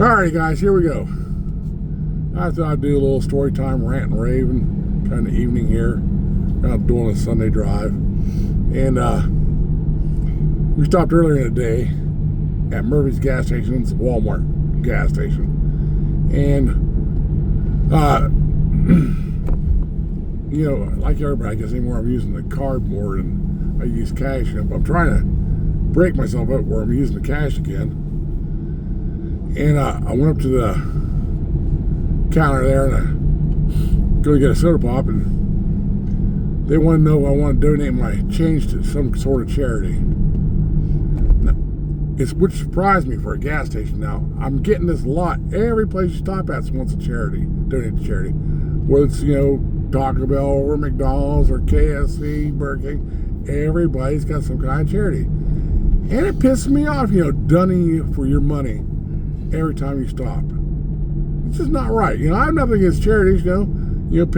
Alrighty guys, here we go. I thought I'd do a little story time, rant and raving kind of evening here. Out doing a Sunday drive. And we stopped earlier in the day at Murphy's gas station. It's a Walmart gas station. And you know, like everybody, I guess anymore I'm using the card more than I use cash. But I'm trying to break myself up where I'm using the cash again. And I went up to the counter there and I go to get a soda pop, and they want to know if I want to donate my change to some sort of charity. Now, which surprised me for a gas station. Now, I'm getting this a lot. Every place you stop at wants a charity, donate to charity. Whether it's, you know, Taco Bell or McDonald's or KFC, Burger King, everybody's got some kind of charity. And it pisses me off, you know, dunning you for your money every time you stop. It's just not right. You know, I have nothing against charities, you know,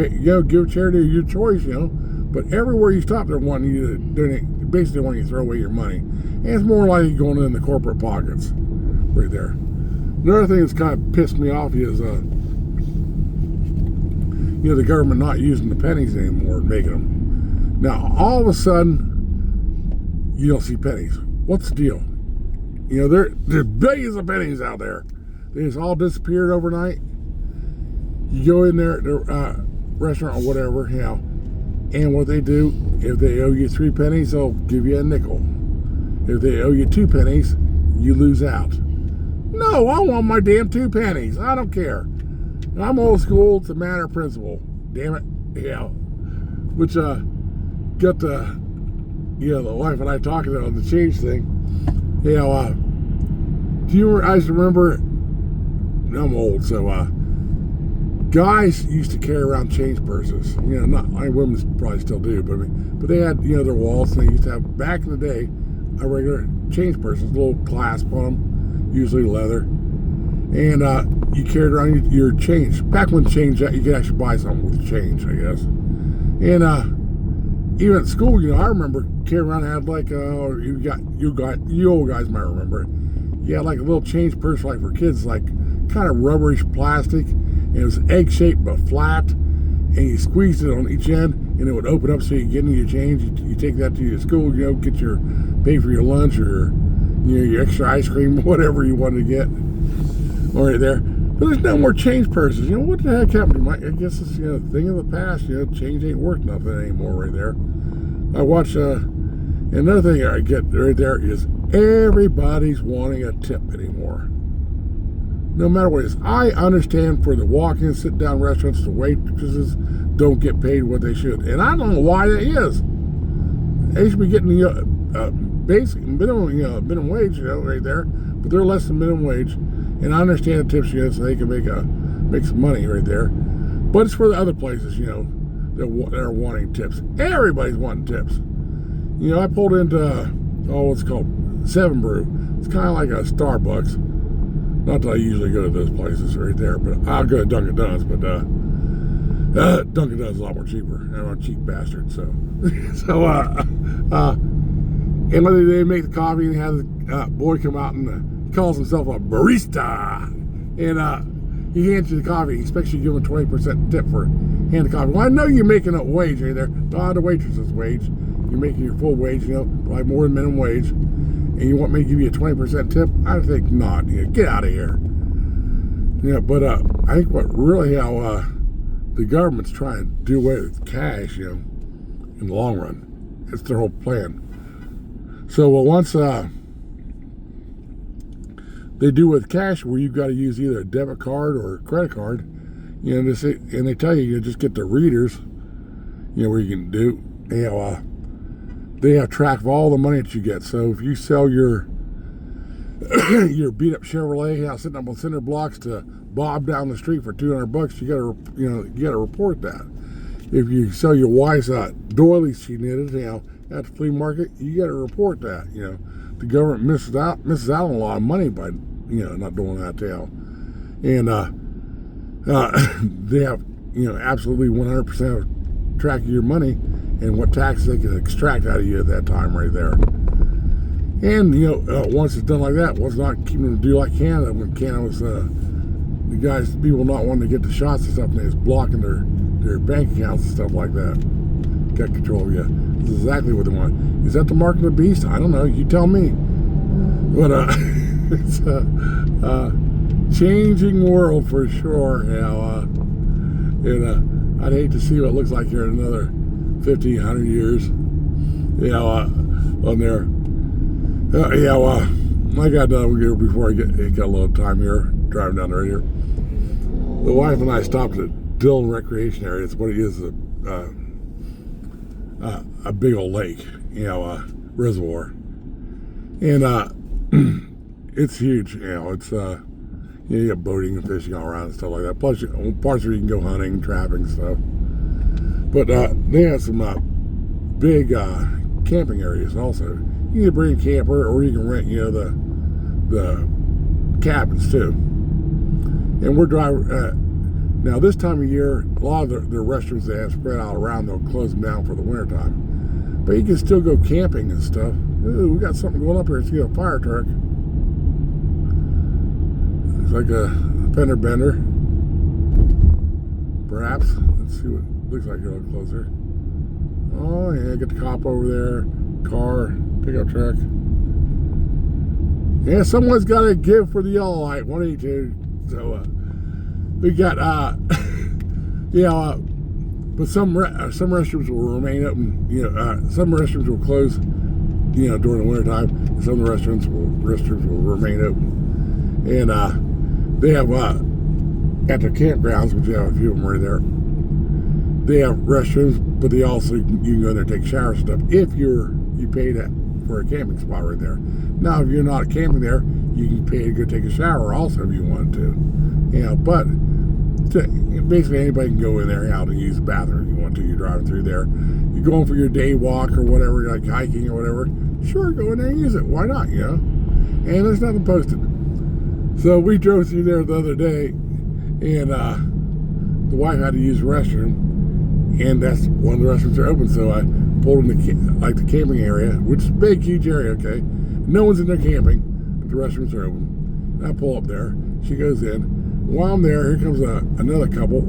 give charity of your choice, you know, but everywhere you stop, they're wanting you to donate, basically wanting you to throw away your money. And it's more likely going in the corporate pockets right there. Another thing that's kind of pissed me off is, you know, the government not using the pennies anymore and making them. Now, all of a sudden, you don't see pennies. What's the deal? You know, there's billions of pennies out there. They just all disappeared overnight. You go in there at the restaurant or whatever, you know, and what they do, if they owe you 3 pennies, they'll give you a nickel. If they owe you 2 pennies, you lose out. No, I want my damn 2 pennies. I don't care. I'm old school. It's a matter of principle. Damn it. Yeah. Which got the, you know, the wife and I talking on the change thing. You know, do you guys remember? I'm old, so guys used to carry around change purses. You know, not women probably still do, but they had, you know, their wallets. And they used to have back in the day a regular change purses, little clasp on them, usually leather, and you carried around your change. Back when change, you could actually buy something with change, I guess. And even at school, you know, I remember carrying around, had like you old guys might remember it. You had like a little change purse, like for kids, like kind of rubberish plastic, and it was egg shaped but flat, and you squeezed it on each end, and it would open up so you get into your change. You take that to your school, you know, pay for your lunch or, you know, your extra ice cream, whatever you wanted to get, right there. But there's no more change purses. You know, what the heck happened to my, I guess it's, you know, a thing of the past. You know, change ain't worth nothing anymore right there. I watch, another thing I get right there is everybody's wanting a tip anymore. No matter what it is. I understand for the walk-in, sit-down restaurants, the waitresses don't get paid what they should. And I don't know why that is. They should be getting, you know, basic minimum wage, you know, right there. But they're less than minimum wage. And I understand the tips, you know, so they can make some money right there. But it's for the other places, you know, that are wanting tips. Everybody's wanting tips. You know, I pulled into, what's called 7 Brew. It's kind of like a Starbucks. Not that I usually go to those places right there, but I'll go to Dunkin' Donuts. But Dunkin' Donuts is a lot more cheaper. I'm a cheap bastard, so. And when they make the coffee, and they have the boy come out and he calls himself a barista, and he hands you the coffee. He expects you to give him a 20% tip for hand the coffee. Well, I know you're making a wage right there, not the waitress's wage. You're making your full wage, you know, probably more than minimum wage, and you want me to give you a 20% tip? I think not. You know, get out of here. Yeah, but I think what really how the government's trying to do away with cash, you know, in the long run. It's their whole plan. So once they do with cash, where you've got to use either a debit card or a credit card, you know, and they tell you, you just get the readers, you know, where you can do, you know, they have track of all the money that you get. So if you sell your your beat up Chevrolet, you know, sitting up on cinder blocks to Bob down the street for $200, you gotta report that. If you sell your wife's doilies she knitted, you know, at the flea market, you gotta report that. You know, the government misses out on a lot of money by, you know, not doing that, you know. And they have, you know, absolutely 100% of track of your money and what taxes they can extract out of you at that time right there. And, you know, once it's done like that, what's not keeping them to do like Canada, when Canada was, the guys, people not wanting to get the shots and stuff, and they was blocking their bank accounts and stuff like that. Got control of you. This is exactly what they want. Is that the mark of the beast? I don't know. You tell me. But it's a changing world for sure. You know, and I'd hate to see what it looks like here in another 50, 100 years. You know, on there. Yeah, well, I got done here before I got a little time here driving down the road here. The wife and I stopped at Dillon Recreation Area. It's what it is, a big old lake, you know, reservoir, and it's huge. You know, it's you get boating and fishing all around and stuff like that. Plus, parts where you can go hunting, trapping stuff. But they have some big camping areas also. You can bring a camper, or you can rent, you know, the cabins too. And we're driving. Now, this time of year, a lot of the restaurants they have spread out around, they'll close them down for the wintertime. But you can still go camping and stuff. Ooh, we got something going up here. It's a fire truck. It's like a fender bender. Perhaps. Let's see what it looks like here a little closer. Oh, yeah, get the cop over there. Car, pickup truck. Yeah, someone's got to give for the yellow light. 182. So, we got, yeah, but some restrooms will remain open. You know, some restrooms will close, you know, during the wintertime. And some of the restrooms will remain open. And they have, at the campgrounds, which you have a few of them right there, they have restrooms, but they also, you can go there and take showers and stuff if you pay that for a camping spot right there. Now, if you're not camping there, you can pay to go take a shower also if you want to. You know, but basically anybody can go in there out and use the bathroom if you want to. You're driving through there. You're going for your day walk or whatever, like hiking or whatever. Sure, go in there and use it. Why not, you know? And there's nothing posted. So we drove through there the other day, and the wife had to use the restroom. And that's one of the restrooms are open, so I pulled in the camping area, which is a big, huge area, okay? No one's in there camping, but the restrooms are open. And I pull up there. She goes in. While I'm there, here comes another couple,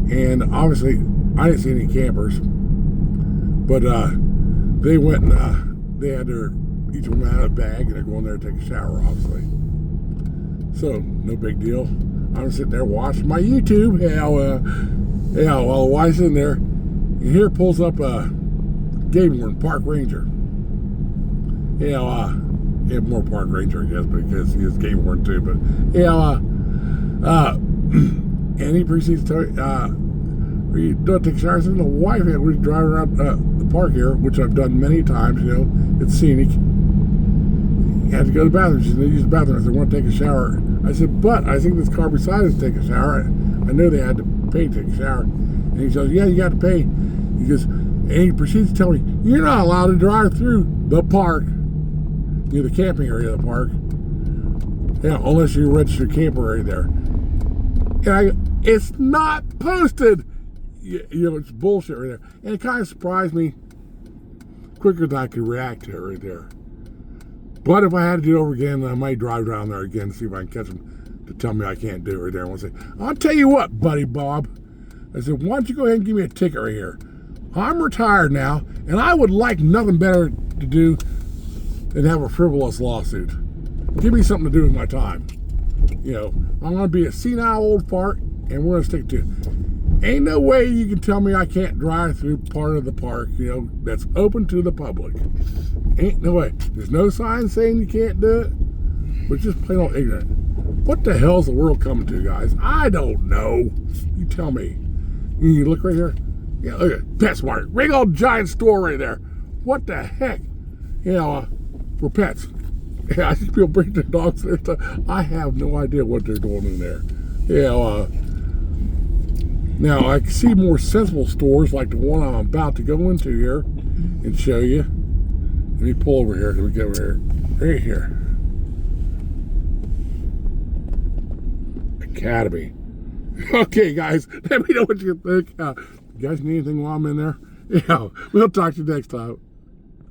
and obviously I didn't see any campers, but they went and they had each one had a bag, and they're going there to take a shower, obviously. So no big deal. I'm sitting there watching my YouTube. Yeah, while the wife's in there, and here pulls up a game warden, park ranger. Yeah, more park ranger, I guess, because he is game warden too. But yeah, and he proceeds to tell you don't take showers. And the wife was driving around the park here, which I've done many times. You know, it's scenic. You had to go to the bathroom. She said, use the bathroom. I said, I want to take a shower. I said, but I think this car beside us take a shower. I know they had to pay to take a shower. And he says, yeah, you got to pay. He goes, and he proceeds to tell me, you're not allowed to drive through the park, you know, the camping area of the park, yeah, unless you're a registered camper right there. And I go, it's not posted. You know, it's bullshit right there. And it kind of surprised me quicker than I could react to it right there. But if I had to do it over again, I might drive down there again to see if I can catch them to tell me I can't do it right there. And I'll say, I'll tell you what, buddy Bob. I said, why don't you go ahead and give me a ticket right here? I'm retired now, and I would like nothing better to do than have a frivolous lawsuit. Give me something to do with my time. You know, I'm going to be a senile old fart, and we're going to stick to it. Ain't no way you can tell me I can't drive through part of the park, you know, that's open to the public. Ain't no way. There's no sign saying you can't do it, but just plain old ignorant. What the hell's the world coming to, guys? I don't know. You tell me. You look right here. Yeah, look at PetSmart. Big old giant store right there. What the heck? You know, for pets. Yeah, I see people bring their dogs there. I have no idea what they're doing in there. You know, now I see more sensible stores like the one I'm about to go into here and show you. Let me pull over here. Let me get over here. Right here. Academy. Okay, guys, let me know what you think. You guys need anything while I'm in there? Yeah, we'll talk to you next time.